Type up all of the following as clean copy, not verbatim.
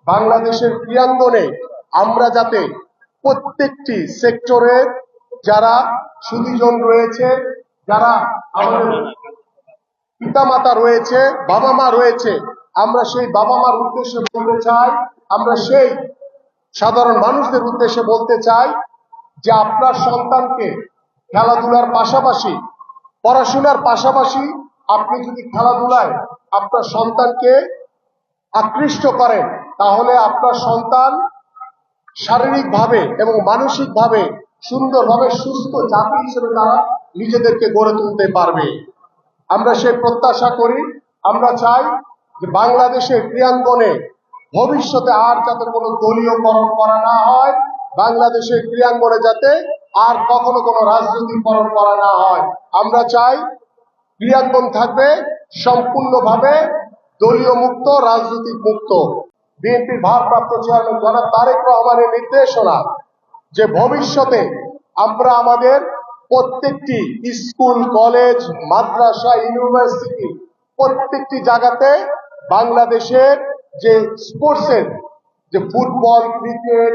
বাংলাদেশের ক্রীড়াঙ্গনে আমরা যাতে প্রত্যেকটি সেক্টরের যারা সুধীজন রয়েছে, যারা আমাদের পিতামাতা রয়েছে, বাবা মা রয়েছে, আমরা সেই বাবা মার উদ্দেশ্যে বলতে চাই, আমরা সেই সাধারণ মানুষদের উদ্দেশ্যে বলতে চাই যে আপনার সন্তানকে খেলাধুলার পাশাপাশি, পড়াশোনার পাশাপাশি আপনি যদি খেলাধুলায় আপনার সন্তানকে আকৃষ্ট করেন, তাহলে আপনার সন্তান শারীরিকভাবে এবং মানসিকভাবে সুন্দরভাবে সুস্থ জাতি হিসেবে তারা নিজেদেরকে গড়ে তুলতে পারবে। আমরা সেই প্রত্যাশা করি। আমরা চাই যে বাংলাদেশের ক্রীড়াঙ্গনে ভবিষ্যতে আর যাতে কোনো দলীয়করণ করা না হয়, বাংলাদেশের ক্রীড়াঙ্গনে যাতে আর কখনো কোনো রাজনৈতিকরণ করা না হয়। আমরা চাই ক্রীড়াঙ্গন থাকবে সম্পূর্ণভাবে দলীয় মুক্ত, রাজনৈতিক মুক্ত। বিএনপির ভারপ্রাপ্ত চেয়ারম্যান জনাব তারেক রহমানের নির্দেশনা যে ভবিষ্যতে আমরা আমাদের প্রত্যেকটি স্কুল, কলেজ, মাদ্রাসা, ইউনিভার্সিটি প্রত্যেকটি জায়গাতে বাংলাদেশের যে স্পোর্টসের, যে ফুটবল, ক্রিকেট,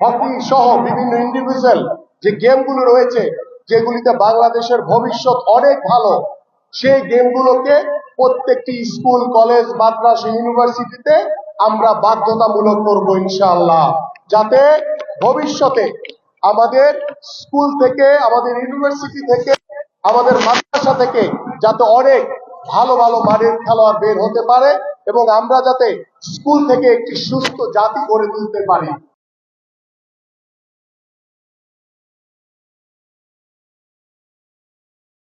হকি সহ বিভিন্ন ইন্ডিভিজুয়াল যে গেমগুলো রয়েছে, যেগুলিতে বাংলাদেশের ভবিষ্যৎ অনেক ভালো, সেই গেমগুলোকে প্রত্যেকটি স্কুল, কলেজ, মাদ্রাসা, ইউনিভার্সিটিতে আমরা বাধ্যতামূলক করব ইনশাআল্লাহ, যাতে ভবিষ্যতে আমাদের স্কুল থেকে, আমাদের ইউনিভার্সিটি থেকে, আমাদের মাদ্রাসা থেকে যাতে অনেক ভালো ভালো মানের খেলোয়াড় বের হতে পারে এবং আমরা যাতে স্কুল থেকে একটি সুস্থ জাতি গড়ে তুলতে পারি।